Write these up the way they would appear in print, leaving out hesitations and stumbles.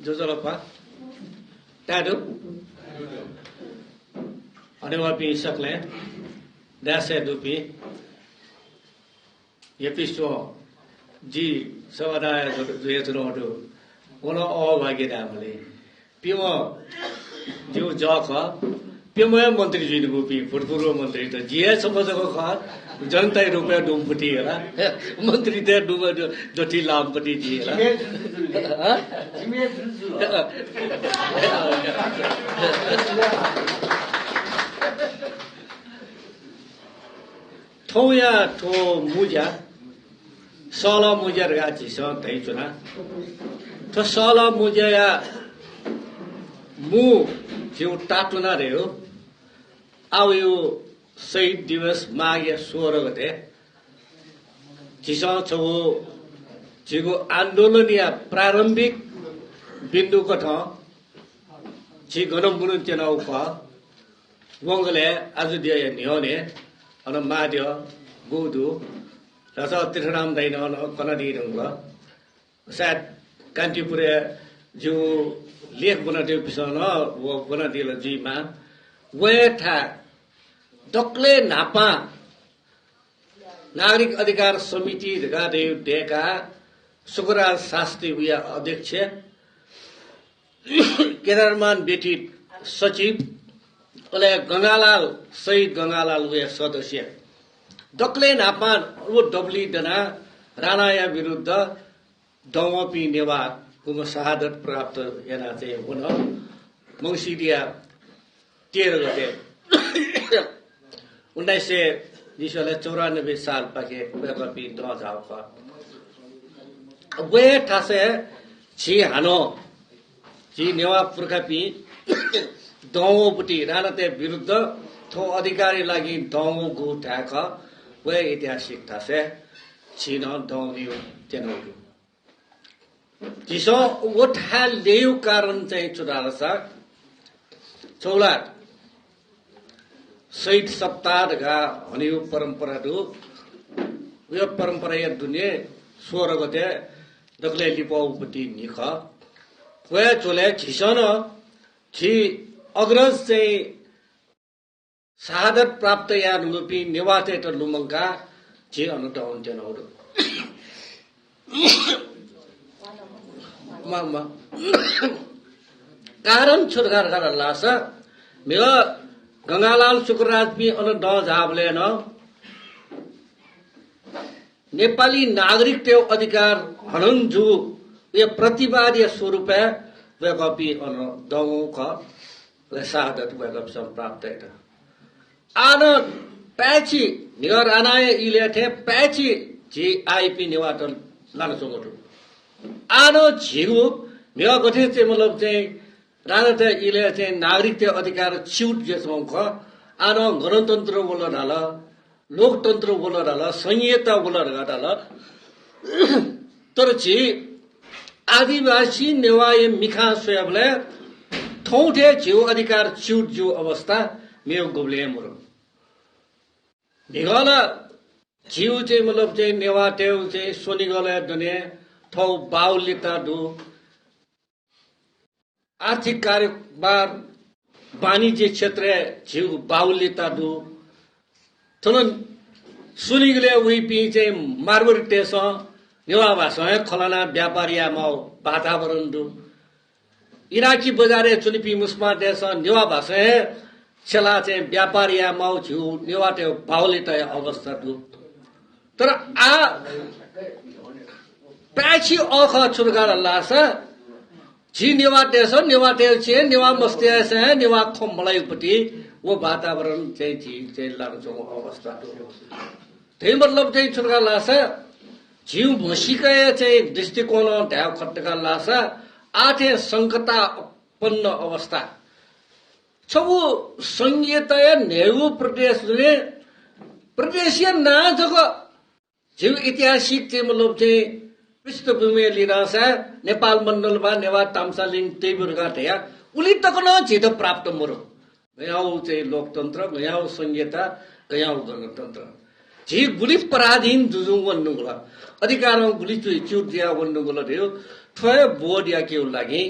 Jojolapa, Tadu, Adewapi Sakle, Dasa Dupi, Yapisto, G. Savada Zuetrodo, one all Vagadamali, Pimo, Jew Jaka, Pimo Montri Jupi, Purpuro Montri, the GS of the Jantai Rupa Dumputira, Montri there do Doti Lampati. Toya to Muja, Sala Muja Raji, so Taituna. To Sala Muja Mu, you Tatuna Reo, how you say Divas Magia Suragate, Chison to Chigo Andolonia Prarambik Bindu Kata, Chigonambun Janauka, Wongale, Azudia and Nione. On a Madio, Budu, that's all Titram Dino, Conadinga. Sad Cantipure, Jew, Lake Bonadi Pisano, Bonadilla G man, where tag, Dokle Napa, Narik Adikar Somiti, the Gadi Deka, Sugara Sasti, we are Adikche, Kerarman Biti Sachip. Ole Gangalal, Said Gangalal, we are Sodoshe. Dokle Napan, would doubly dana, Ranaya Viruddha, Domopi Neva, Kumasahadat Prapta, Yanate, Uno, Monsidia, Tiergate. When I say, this shall let Toran be sal packet, wherever be dogs alpha. Where Tase, Chi Hano, Chi Neva Furkapi. Dongoputi, Ranate Viruddha, To Adhikari Lagi, Dongo Go Taka, where Itiashik Tase, Chino Dongu Tenodu. Jiso, what had Leu Karan say to Darasa? Cholat Said Saptadaga, Oniu Paramparadu, we have Paramparaya Dune, Swaragate, the Glelipo Puti Nika, where Cholet Chisano, Chi. अग्रज चाहिँ शहादत प्राप्त या लुपी निवाते त लुमंगा जे अनुटाउन जनहरु मामा कारण छुटकार गर लासा मेगा गंगालाल शुक्रराज पि अन द झाबले न नेपाली नागरिक त्यो अधिकार हनन जु यो प्रतिवादी स्वरूप वे कपि अन दगु ख Sahadat welcome some prapta. Ana patchy, near Anaya Ilate, patchy, GIP Niwatal Lanasomotu. Ano Jigu, near Gotimal say, Ranata Ilate, Narite Odikar, shoot Jesmonka, Ano Gorontantro Voladala, Loktantro Voladala, Sanyeta Voladala, Torchi, Adivashi, Nevae Mika Swable. Thote Jew Adikar shoot Jew Avasta, Meo Goblemur. Nigola, Jew Jamalov J. Nevatel J. Sonigola Dune, Tho Baulita do Arthikari Bar Bani J. Chetre, Jew Baulita do Tonon Sunigale Weeping J. Marvel Tesson, Nivavasa, Colana, Biaparia Mau, Batavarandu. Iraqi Bazare Chunipi Musma Deson, Niwa Base, Chelate, Biaparia Mauchu, Niwate, Paulita, Augustatu. Tara A Patchy Oka Churgara Lasa, G Niwa Deson, Niwa Del Chen, Niwa Mustes, and Niwa Kombalai Puti, Wabatabaran, J. Larzo, Augustatu. Timber Love J. Churgara Lasa, Jew Mushika, District Ono, Dao Kotaka Lasa. आठे संकटा उत्पन्न अवस्था छबु संघीयतया नेहु प्रदेशीय नाजको जीव ऐतिहासिक चाहिँ मतलब चाहिँ पृष्ठभूमि लिरासा नेपाल मण्डलमा नेवा तामसालिङ तेबुरगा थया उली तकन जित प्राप्त मरो गयाउ चाहिँ लोकतन्त्र गयाउ संघीयता गयाउ गणतन्त्र 지 구리 पराधीन जुजुङ भन्नुगुला अधिकारमा गुली चुट दिया भन्नुगुला थियो ठय बोडिया के लागि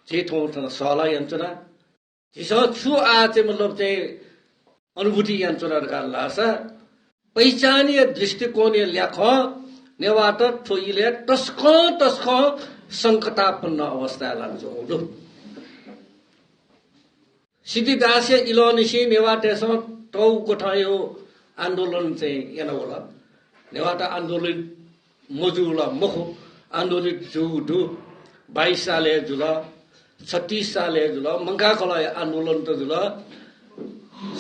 जे ठौ सला यन्त्रणा जिस छु आ चाहिँ मतलब चाहिँ अनुभूति यन्त्रणा लासा पहिचानीय दृष्टिकोणीय ल्याख नेवाट ठोइले टस्क संकटापन्न अवस्था लाग्छ हो सिद्धिदास्य इलोनिसी नेवाटेसँग टौ कोठायो आन्दोलन चाहिँ yana होला नेवाटा आन्दोलन मजुला मखो आन्दोलन जुडु 22 साले जुला 36 साले जुला मंगाकला आन्दोलन त जुला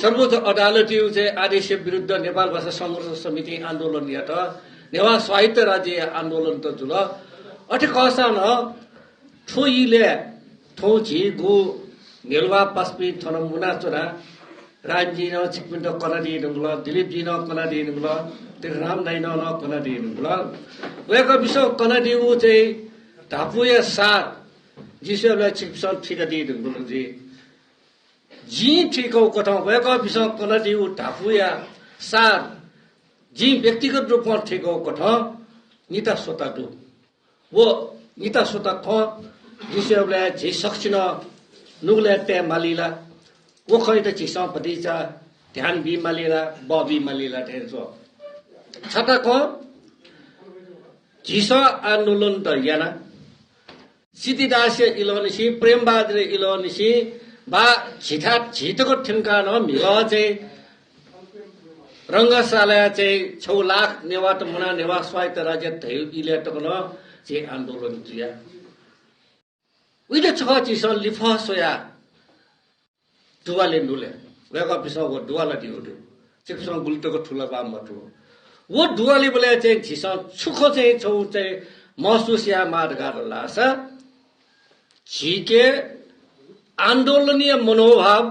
सर्वोच्च अदालत चाहिँ आदेश विरुद्ध नेपाल भाषा संघर्ष समिति आन्दोलन या त नेवा स्वायत्त राज्य आन्दोलन त जुला अटे कसान ठोइले ठोची गो नेलवा पास्पी थन मुना चोरा रामजी न चिकपिन्ट कनाडी नुगला दिलीप जी न कनाडी नुगला त्यो राम दाइ न कनाडी नुगला वेको विषय कनाडी उ चाहिँ ढापुया सात जिसले चिकसन ठिक दि नुगला जी ठिकौ कथा वेको विषय कनाडी उ ढापुया सात जी व्यक्तिगत रूपमा ठिकौ कथा निता सोता दु वो निता सोता ख जिसले जे सक्छिन नुगले ते मालिला वो खै त चिसा पतिचा ध्यान बी मालिला बबी मालिला तेजो छटा क जिसा आन्दोलन त याना सिद्धिदास्य इलोनिसी प्रेमबहादुर इलोनिसी बा छिठा छिटको ठिनका न मिला चाहिँ रंगशाला चाहिँ 6 लाख नेवाट मुना नेवा स्वायत्त राज्य थियो इले टकन चाहिँ आन्दोलन जिया उइले छ चिसा लिफा सोया दुवाले नुले वेगा पिसा वो दुवाला दिउदु चिकसन गुल्टको ठुला बाम मटु वो दुवाले बोले चाहिँ झिसा सुख चाहिँ छौ चाहिँ महसुस या मार्गार लासा झिके आन्दोलनीय मनोभाव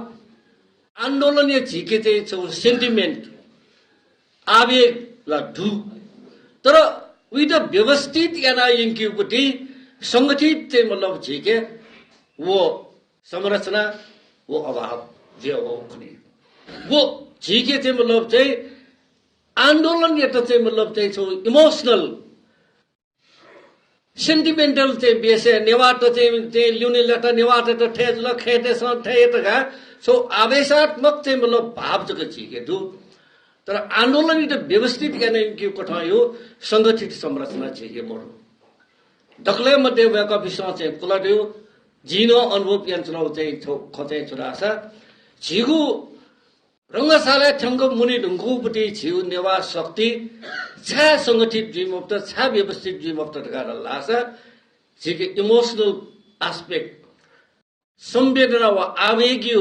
आन्दोलनीय झिके चाहिँ छौ सेन्टिमेन्ट आवेग ला धु तर विद व्यवस्थित याना यंकीपटी संगठित चाहिँ मतलब झिके वो संरचना वो अभाव जे हो खनि वो झिके चाहिँ मतलब चाहिँ आन्दोलन या त चाहिँ मतलब चाहिँ छौ इमोशनल सेन्टिमेन्टल चाहिँ बेसे नेवाट चाहिँ ल्युने लटा नेवाट त ठेज ल खेते स ठेत गा सो आवेशात्मक चाहिँ मतलब भाव जक झिके दु तर आन्दोलन त व्यवस्थित गर्ने के कथा यो संगठित संरचना झिके मरो दखले मध्ये वेका विषय चाहिँ कुलादियो जिनो अनुभव यन्त्र चाहिँ खचे चुरासा झिगु रंगशाला ठंग मुनि ढुंगुपटी झिउ नेवा शक्ति छा संगठित जीवमुक्त छा व्यवस्थित जीवमुक्त ढगार लासा झिके इमोशनल एस्पेक्ट संवेदना वा आवेगी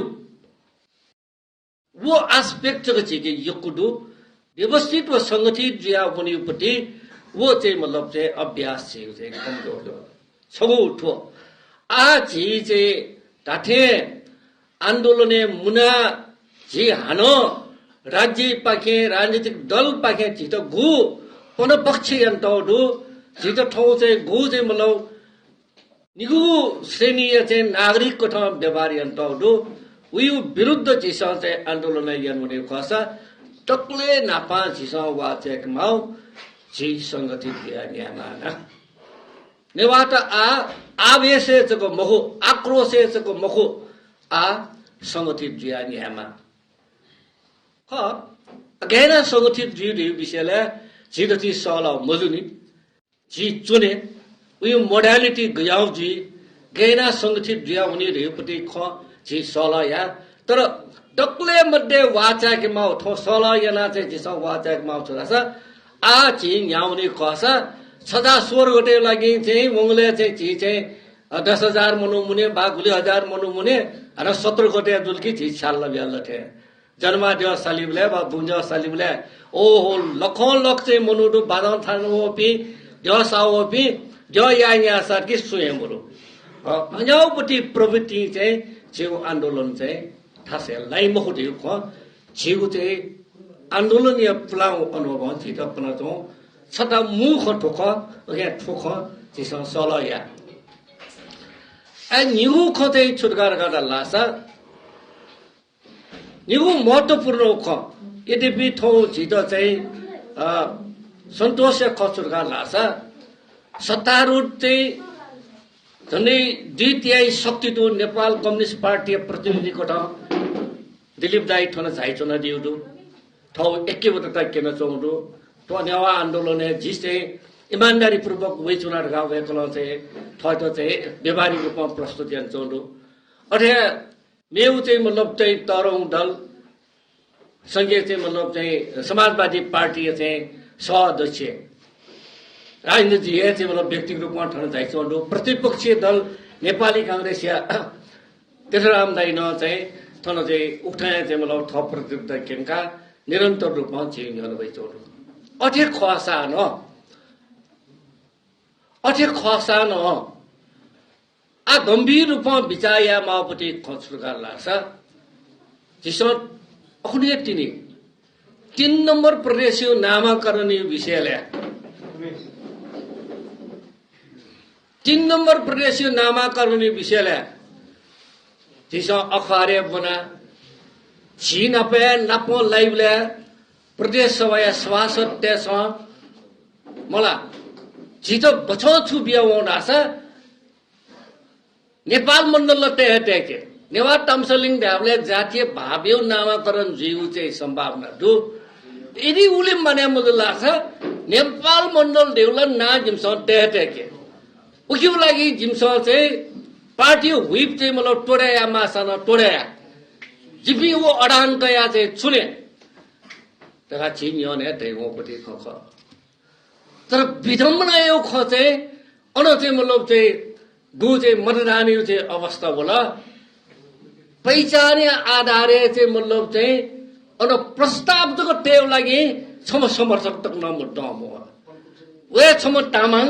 वो एस्पेक्ट जग झिके यकुडु व्यवस्थित व संगठित जिया मुनिपटी वो चाहिँ मतलब चाहिँ अभ्यास चाहिँ कमजोर छगु उठो आजी चाहिँ ढाठे आन्दोलने मुना जी हानो राज्य पाखे राजनीतिक दल पाखे जित गु पन पक्ष यन्तौडु जित ठौ चाहिँ गु चाहिँ मतलब निगु श्रेणीय चाहिँ नागरिकको ठाउँ व्यवहार यन्तौडु उयो विरुद्ध जिसा चाहिँ आन्दोलन यन्मुने खसा टक्ले नापा जिसा वा चाहिँ माउ जी संगठित न्यामाना नेवाटा आवेशे चको मखु आक्रोशे चको मखु संगठित जिया न्यामा गहना संगठित जिउ विषयले जिदति सला मजुनी जी चुने उयो मोडालिटी गयाउ जी गहना संगठित जिया हुने रेपति ख जी सला या तर डक्ले मध्ये वाचा के माउ थो सला याना चाहिँ जिसा वाचा के माउ छोरासा जी न्याउने खसा सदा 16 गते लागि चाहिँ मंगले चाहिँ 10,000 मनु मुने बागुले 1000 मनु मुने र 17 गते दुलकी छि छाल ब्याल थे जन्मा देव सालिबले बा बुंज सालिबले ओ हो लखौं लख चाहिँ मनुडु बादाम थानु ओपी देव साओपी देव या सर कि सुए मुरु अन्याउपटी प्रवृत्ति चाहिँ जीव आन्दोलन चाहिँ थासे लाई मखुदि ख जीव चाहिँ आन्दोलनीय प्लाउ अनुभव छिट अपना तो छटा मुख ठोख या ठोख जिसा सलया निगु खते छुटकार गर्दा लासा निगु महत्वपूर्ण ख यद्यपि ठौ छिट चाहिँ सन्तोष खचुरका लासा सत्तारूढ चाहिँ झन्डै 2/3 शक्ति तो नेपाल कम्युनिस्ट पार्टी प्रतिनिधि को दिलीप दाई ठन झाइचोन दिउडु ठौ एकै बत तकेन चौडु तो नेवा आन्दोलन जिसे ईमानदारी पूर्वक वही चुनाव गाउँ गएकोला चाहिँ ठय त चाहिँ व्यवहारिक रूपमा प्रस्तुत यान चौडु अथे मेउ चाहिँ मतलब चाहिँ तरौं दल सँगै चाहिँ मतलब चाहिँ समाजवादी पार्टी चाहिँ सह-अध्यक्ष राजेन्द्र जी चाहिँ मतलब व्यक्तिगत रूपमा ठन झाइचोंडु प्रतिपक्षीय दल नेपाली कांग्रेस या तेठराम दाई न चाहिँ ठन चाहिँ उठाए चाहिँ मतलब थप प्रतिनिधित्व केनका निरन्तर रूपमा चाहिँ गर्नु भइचोंडु अठे खसा न आ गंभीर रूपमा विचार या माओपति खचुरका लाग्छ जिसो अखुने तिनी 3 नंबर प्रदेश नामाकरण विषयले 3 नंबर प्रदेश नामाकरण विषयले जिसो अखबारे बना चीन पे नापो लाइवले प्रदेश सभा सभासद तेस मला जितो बचो छु बिया वनास नेपाल मण्डल टेके नेवा तमसलिङ ढाबले जातीय भाव्य नामाकरण जीव चाहिँ सम्भावना दु यदि उले माने मुझे लाग्छ नेपाल मण्डल देउला ना जिमस टेके उकिउ लागि जिमस चाहिँ पार्टी व्हिप चाहिँ मतलब टोड्या मासन टोड्या जिपी वो अडान तया चाहिँ छुने तका छिन यने दैवपति खख तर विडम्बना यो ख चाहिँ अन चाहिँ मतलब चाहिँ दु चाहिँ मतदान यो चाहिँ अवस्था होला पहिचाने आधारे चाहिँ मतलब चाहिँ अन प्रस्ताव जको टेउ लागि छम समर्थक तक नम्बर डम हो वे छम तामाङ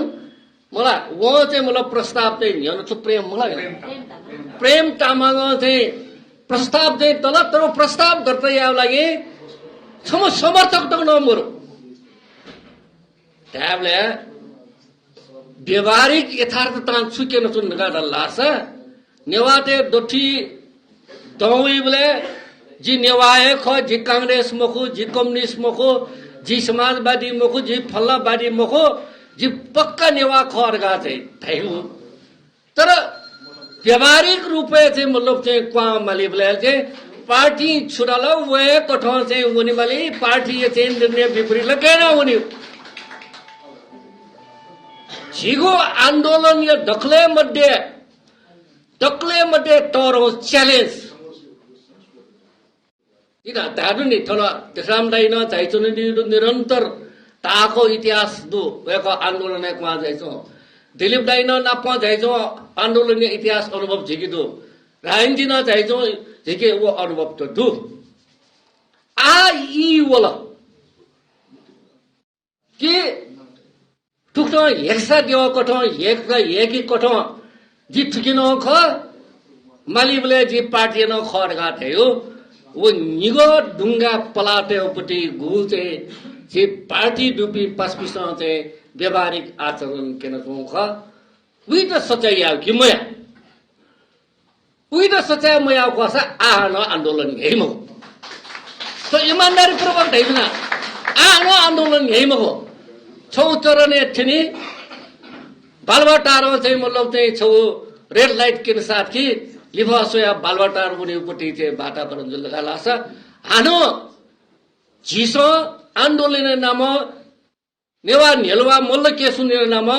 मलाई वो चाहिँ मतलब प्रस्ताव चाहिँ न्यन छु प्रेम मलाई प्रेम तामाङ चाहिँ प्रस्ताव चाहिँ तल तर प्रस्ताव गर्दै याउ लागि छम समर्थक तक नम्बर त्याबले व्यवहारिक यथार्थता छुकेन चुन नगाडा लास नेवाते दोठी दौई बोले जी नेवाए ख जी कांग्रेस मखु जी कम्युनिस्ट मखु जी समाजवादी मखु जी फल्लावादी मखु जी पक्का नेवा खरगा चाहिँ थाइहु तर व्यवहारिक रूपे चाहिँ मतलब चाहिँ क्वा माली बोले चाहिँ पार्टी छुडाला वे कठो चाहिँ उनी माली पार्टी चाहिँ निर्णय विपरीत लगेन उनी झिगो आन्दोलन या दखले मध्ये तरो च्यालेन्ज इना दादु नि थला तेसाम दाइन चाइचो निरन्तर ताको इतिहास दु वेको आन्दोलन एक मा जाइछो दिलीप दाइन नापा जाइछो आन्दोलन इतिहास अनुभव झिकिदु रायन्जी न जाइछो झिके वो अनुभव त दु आ ई वला के टुक्टो हेक्सा देव कठो हेकी कठो जी ठुकिनो ख मालिबले जी पार्टी न खरगा थियो वो निगो ढुंगा पलाटे उपटी गु चाहिँ जे पार्टी डुबी पासपिस चाहिँ व्यवहारिक आचरण केन ख उही त सच्चाइ आउ कि मया उही त सच्चाइ मया कसा आन आन्दोलन हेमो त इमानदारी पूर्वक दैना आन आन्दोलन हेमो छौ चरने थिनी बालबाटारो चाहिँ मतलब चाहिँ छौ रेड लाइट किन साथ कि लिफासोया बालबाटार उनीपट्टि चाहिँ वातावरण जुलगा लाछ हानो झिसो आन्दोलन नाम नेवा नेलवा मल्ल के सुनेर नाम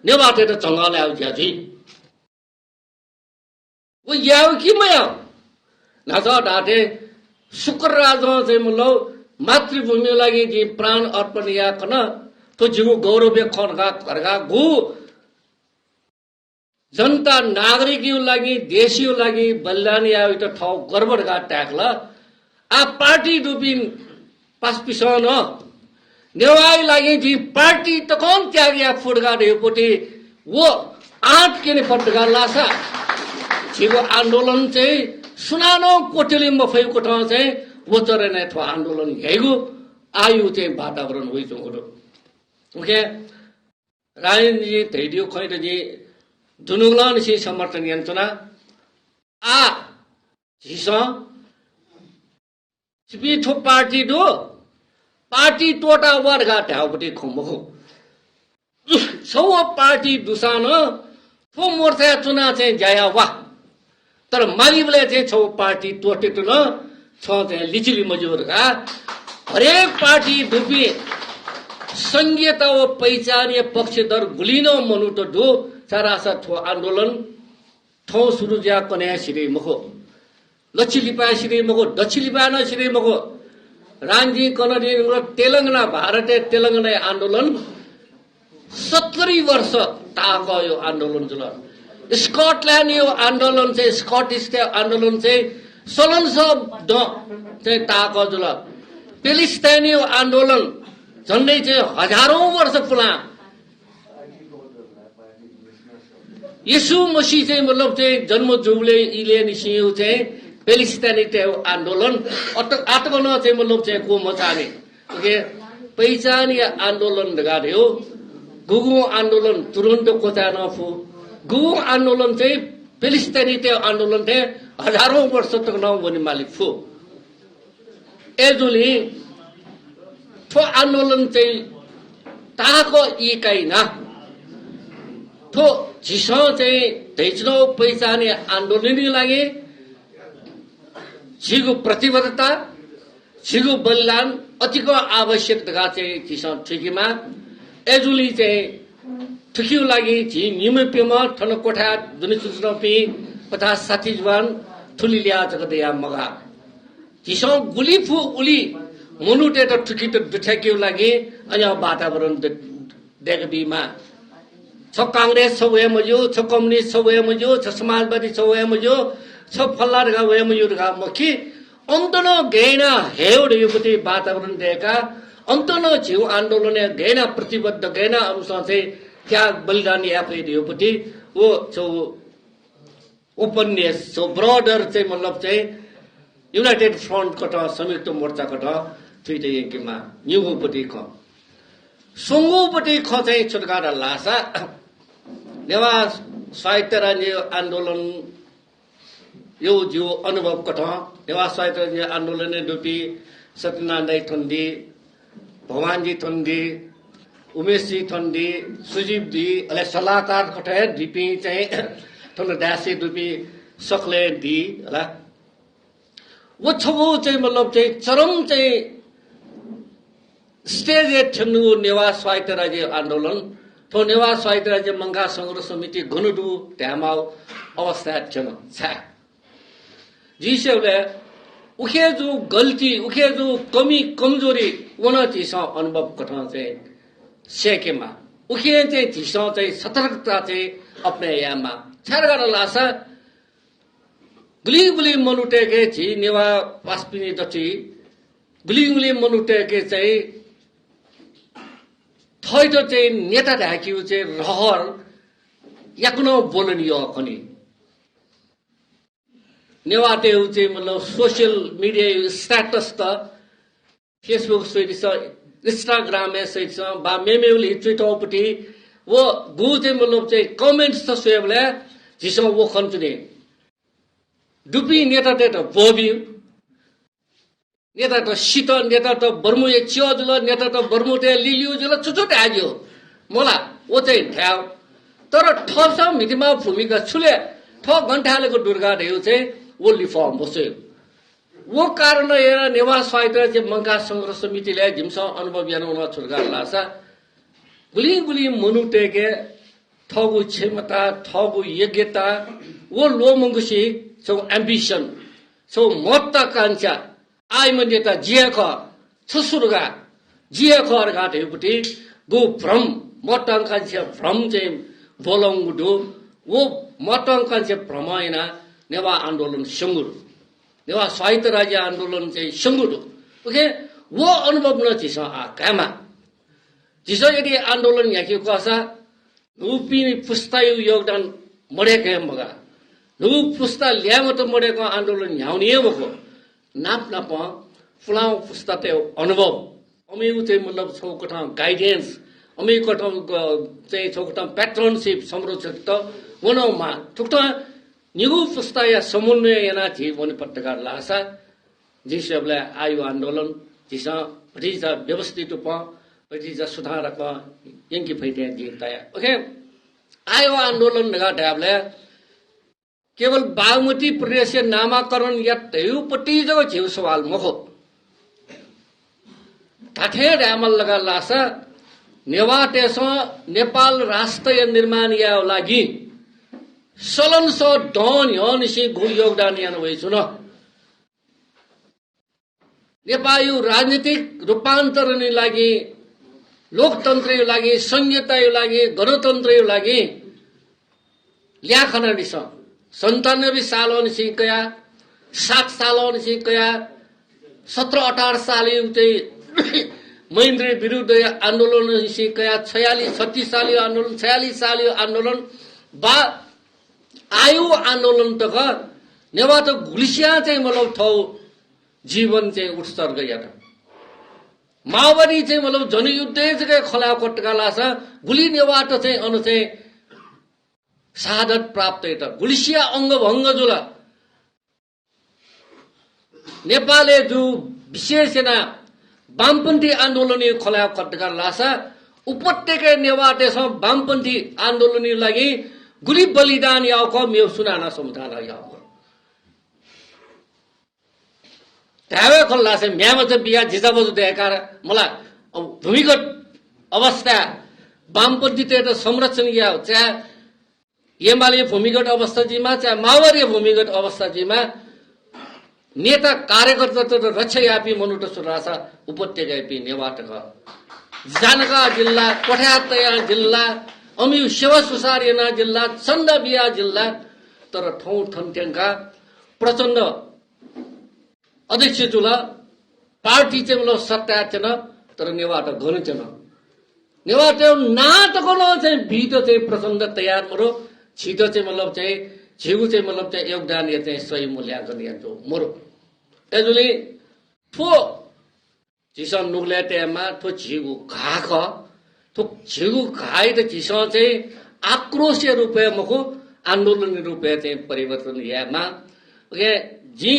नेवा ते त जंगल आउ ज्याजी वो याउ कि मया नाचा डाटे शुक्र राज चाहिँ मतलब मातृभूमि लागि जी प्राण अर्पण या कन तो जिगु गौरव खनगा करगा गु जनता नागरिक लागि देशी लागि बलिदान या त ठाउँ गडबडगा ट्याक्ला आ पार्टी डुबिन पासपिसन नेवाई लागि जी पार्टी त कौन त्यागिया फुडगा रेपोटी वो आठ केने पटगा लासा छिगो आन्दोलन चाहिँ सुनानो कोटेली मफै कोठा चाहिँ वो चरने थो आन्दोलन हेगु आयु चाहिँ वातावरण होइछ हो ओके राजेन्द्र जी थैडियो खैर जी दुनुगलन सी समर्थन यन्त्रणा आ झिस सिपी ठो पार्टी दो पार्टी टोटा वर्गा ढाउपट्टि खुम्बो छौ पार्टी दुसान थो मोर्चा चुना चाहिँ जाया वा तर मालिबले चाहिँ छौ पार्टी टोटे न छ चाहिँ लिचिली मजुरका हरेक पार्टी दुपी संघीयता व पहिचानीय पक्षधर गुलिनो मनुटो दो चारासा थो आन्दोलन ठौ सुरु ज्या कन्या सिरे मखो लचिलिपा सिरे मखो दक्षिलिपा न सिरे मखो रांजी कनडी तेलंगाना भारतीय तेलंगाना आन्दोलन 70 वर्ष ताको यो आन्दोलन जुल स्कटल्यान्ड यो आन्दोलन चाहिँ स्कटिस आन्दोलन चाहिँ 1600 चाहिँ ताको जुल पेलिस्ताइन यो आन्दोलन झन्डै चाहिँ हजारौं वर्ष पुरा यीशु मसीह चाहिँ मतलब चाहिँ जन्म जुबले इले निसियो चाहिँ पेलिस्तानी आन्दोलन आटकन चाहिँ मतलब चाहिँ को मचाने ओके पहिचानीय आन्दोलन गाड्यो गुगु आन्दोलन तुरन्त कोचा नफु गुगु आन्दोलन चाहिँ पेलिस्तानी आन्दोलन थे हजारौं वर्ष तक नहुने मालिक फु एजुली ठो आन्दोलन चाहिँ ताको इकाइ न ठो झिसो चाहिँ दैचनो पहिचाने आन्दोलनले लागि झिगु प्रतिबद्धता झिगु बलिदान अतिको आवश्यकता चाहिँ झिसो ठिकीमा एजुली चाहिँ ठिकिउ लागि झि निमेपेमा ठन कोठा दुनि सुस्रपी 50-60 जवान ठुली ल्या जगदया मगा झिसो गुली फु उली मुनुटे त ठुकी त दुठ्याकिउ लागि अनि वातावरण देखबिमा छ कांग्रेस छ वे मजो छ कम्युनिस्ट छ वे मजो छ समाजवादी छ वे मजो छ फल्लारगा वे मजुरगा मखी अन्तन गैना हेउड युपति वातावरण देका अन्तन जीव आन्दोलन गैना प्रतिबद्ध गैना अनुसार चाहिँ क्या बलिदान यापे युपति वो छौ उपन्यास छौ ब्रडर चाहिँ मतलब चाहिँ युनाइटेड फ्रन्ट कट संयुक्त मोर्चा कट थुइटे यकिमा न्युगुपति ख सोंगुपति ख चाहिँ छुटकारा लासा नेवा साहित्य राज्य आन्दोलन यो जो अनुभव कठ नेवा साहित्य राज्य आन्दोलन डुपी सत्यनारायण थन्दी भगवानजी थन्दी उमेशजी थन्दी सुजीवजी अले सल्लाहकार कठे डिपी चाहिँ थन दासी डुपी सकले दी होला वो छबो चाहिँ मतलब चाहिँ चरम चाहिँ स्टेज ठन्नु नेवा साहित्य राज्य आन्दोलन तो नेवा साहित्य राज्य मंगा संग्रह समिति घनुडु ढ्यामाउ अवस्था छन छ जिसेले उखे जो गल्ती उखे जो कमी कमजोरी वन थिस अनुभव कठन चाहिँ सेकेमा उखे चाहिँ थिस चाहिँ सतर्कता चाहिँ अपने यामा छार गर्न लासा गुली गुली मनुटेके छि नेवा पास्पिनी दछि गुली गुली मनुटेके चाहिँ थैट चाहिँ नेता ढाकिउ चाहिँ रहर याकुनो बोलनि यो खनि नेवाटे चाहिँ मतलब सोशल मीडिया स्टेटस त फेसबुक सहित छ इंस्टाग्राम सहित छ बा मेमेउली ट्विटरपट्टि वो गु चाहिँ मतलब चाहिँ कमेन्ट्स त सोएबले जिसो वो खन्चुने डुपी नेता त बोबिउ नेता त शीत नेता त बर्मुए चियोजुल नेता त बर्मुटे लिलिउजुल चुचुट आज्यो मोला ओ चाहिँ ठ्याउ तर ठस मितिमा भूमिका छुले ठ घण्टालेको दुर्गा देउ चाहिँ वो लिफर्म बस्यो वो कारण हेर नेवा साहित्य चाहिँ मंगा संग्रह समितिले जिमस अनुभव यानुन छुर्गा लासा गुली गुली मनुटेके ठगु क्षमता ठगु योग्यता वो लोमंगुसी छौ एम्बिसन छौ महत्वाकांक्षा आइमन्यता जियाख छुसुर्गा जियाख अर्घाटपट्टि गो भ्रम महत्वाकांक्षा भ्रम चाहिँ बोलङ्गुडो वो महत्वाकांक्षा भ्रमयन नेवा आन्दोलन संगुरु नेवा साहित्य राज्य आन्दोलन चाहिँ संगुरु ओके वो अनुभव न चिस आकामा चिस यदि आन्दोलन याकि कसा नुपी पुस्तायु योगदान मडेके मगा नु पुस्ता ल्याम त मडेको आन्दोलन ह्याउनिए भएको नाप नाप फुलाउ पुस्ता त्यो अनुभव अमेउ चाहिँ मतलब छौकटा गाइडेन्स अमेउ कटा चाहिँ छौकटा प्याट्रनशिप संरक्षक त वनमा थुक्टा निगु पुस्ता या समन्वय याना थि भने पत्रकार लासा जिसबले आयु आन्दोलन जिसा भटिजा व्यवस्थित रूप भटिजा सुधारक यंकी फैटे जीताया ओके आयो आंदोलन लगा ढाबले केवल बागमती प्रदेश नामाकरण या तेयुपट्टि जगह जीव सवाल मखो थाथे ढामल लगा लासा नेवाटेस नेपाल राष्ट्र निर्माण या लागि सलन सो डन यनिसी गु योगदान यान भइछु न नेपाली राजनीतिक रूपान्तरणको लागि लोकतन्त्रको लागि संहिताको लागि गणतन्त्रको लागि ल्याखन दिस 97 साल अनुसी कया 7 साल अनुसी कया 17-18 साल उतै महेन्द्र विरुद्ध आन्दोलन अनुसी कया 46-36 साल आन्दोलन 46 साल आन्दोलन बा आयो आन्दोलन तक नेवा त गुलिसिया चाहिँ मतलब थौ जीवन चाहिँ उत्सर्ग यात माओवादी चाहिँ मतलब जनयुद्ध चाहिँ खला कटका लासा गुली नेवाट चाहिँ अनु चाहिँ शहादत प्राप्त त गुलिसिया अंग भंग जुला नेपालले जो विशेष सेना वामपन्थी आन्दोलन खला कटका लासा उपत्यका नेवाटे वामपन्थी आन्दोलन लागि गुली बलिदान याको मेउ सुनाना समुदाय याको त्यावे खोल्ला से म्याम त बिया जिजाबजु देखार मलाई भूमिगत अवस्था वामपन्थी त संरक्षण या चाहे एमाले भूमिगत अवस्था जिमा चाहे माओवादी भूमिगत अवस्था जिमा नेता कार्यकर्ता त रक्षयापी मनुट सुरासा उपत्यका पि नेवाटक जानका जिल्ला कोठातया जिल्ला अमिउ सेवा सुसारेना जिल्ला चन्दबिया जिल्ला तर ठौ ठन्ट्याङका प्रचण्ड अध्यक्ष जुला पार्टी चाहिँ मतलब सत्ता छैन तर नेवाट गर्नु छैन नेवाट नाटको चाहिँ भिड चाहिँ प्रचण्ड तयार मरो छिटो चाहिँ मतलब चाहिँ झिगु चाहिँ मतलब चाहिँ योगदान या चाहिँ सही मूल्याङ्कन या जो मरो एजुली ठो जिसन नुगले टेमा ठो झिगु घाख तो झिगु घाइ त झिस चाहिँ आक्रोशीय रूपे मको आन्दोलन रूपे चाहिँ परिवर्तन यामा ओके जी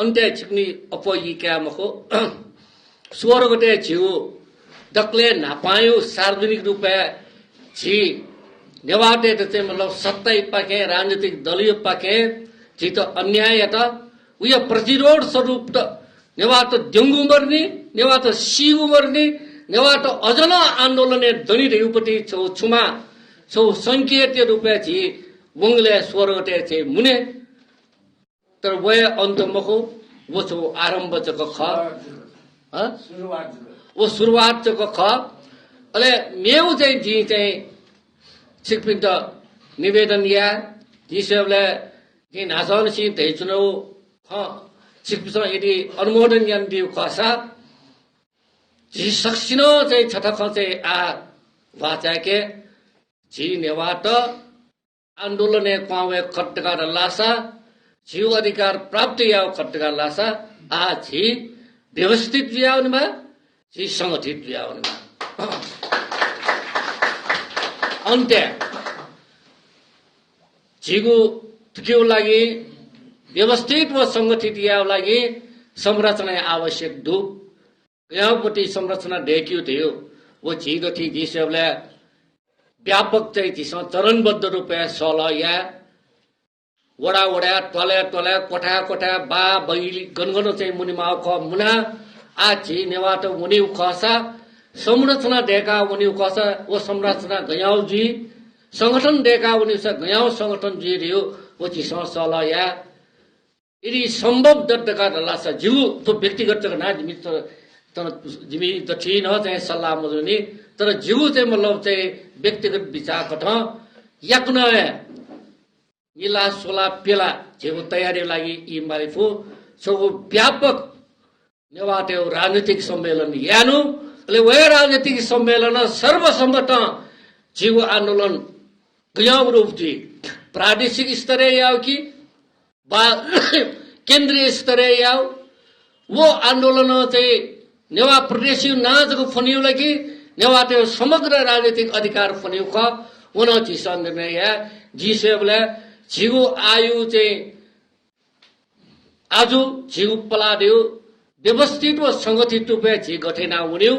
अन्त्य छिक्नी अपयिका मको स्वरगटे झिगु दक्ले नापायो सार्वजनिक रूपे झि नेवाटे त चाहिँ मतलब सत्ताई पाके राजनीतिक दलीय पाके झि त अन्याय त उयो प्रतिरोध स्वरूप त नेवाट देंगु मर्ने नेवाट सिगु मर्ने नेवाट अजन आन्दोलन धनी रेउपट्टि छौ छुमा छौ संकेत रूपे झि वंगले स्वरगटे चाहिँ मुने तर वय अंत मको वो छौ आरंभ चक ख वो शुरुआत चक ख अले मेउ चाहिँ जी चाहिँ सिकपिन त निवेदन या जिसले जी नासन सी दैचुनो ह सिकपिन यदि अनुमोदन यान दिउ खसा जी सक्सिनो चाहिँ छटख चाहिँ आ वाचाके जी नेवाट आन्दोलने क्वावे खट्टका लासा जीव अधिकार प्राप्त या खट्टका लासा आ जी व्यवस्थित व्याउनमा जी संगठित व्याउनमा अन्त्य झिगु थुक्यो लागि व्यवस्थित व संगठित या लागि संरचना आवश्यक दु यहाँपट्टि संरचना ढेक्यो थियो वो झिगठी जिसले व्यापक चाहिँ जिस चरणबद्ध रूपे सल या वडा वडा टले टले कोठा कोठा बा बैली गनगन चाहिँ मुनिमा ख मुना आ झि नेवाट मुनि खसा संरचना डेका उनी कसा वो संरचना गयाउ जी संगठन डेका उनी स गयाउ संगठन जी रियो वो चिस सल या यदि संभव दत्तका लासा जीव तो व्यक्तिगत ना जिमि त जिमि त ठीक न चाहिँ सल्लाह मजुनी तर जीव चाहिँ मतलब चाहिँ व्यक्तिगत विचार कठ याक्न मिला सोला पेला जीव तयारी लागि यी मारिफु सो व्यापक नेवाटे राजनीतिक सम्मेलन यानु वह राजनीतिक सम्मेलन सर्वसम्मत जीव आंदोलन गयाउ रूप जी प्रादेशिक स्तरीय याव कि केंद्रीय स्तरीय याव वो आंदोलन चाहिँ नेवा प्रदेशी नाजको फनियो लागि नेवाटे समग्र राजनीतिक अधिकार फनियो ख उन चिसन निर्णय या जिसेबले झिगु आयु चाहिँ आजु झिगु पलाड्यो व्यवस्थित व संगठित रूपे झी गठेना उन्यू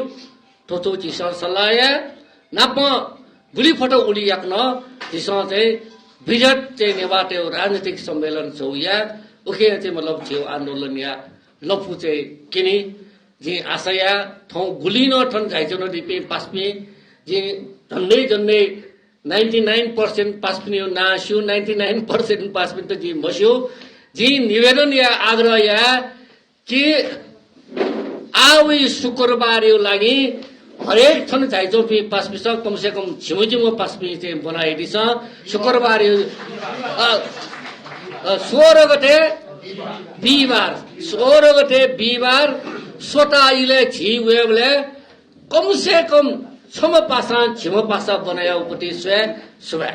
थोचो झिसँग सल्लाह नाप गुली फटो उली याक्न झिसँग चाहिँ विजट चाहिँ नेवाटे राजनीतिक सम्मेलन छौ या उखे चाहिँ मतलब झिउ आन्दोलन या लफु चाहिँ किनी जी आशया थौ गुली न ठन घाइचन दिपे पास्पे जी धन्दै जन्ने 99% पास्पिने नास्यो 99% पास्पिन त जी मस्यो जी निवेदन या आग्रह या कि आवे शुक्रबार यो लागि हरेक ठन झाइजो पे पास्पिस कम से कम छिमुजिमो पास्पि चाहिँ बनाइदिछ शुक्रबार यो 16 गते बिहिबार सोटा इले झी वेबले कम से कम छम पासा छिम पासा बनाया उपति स्वे सुबह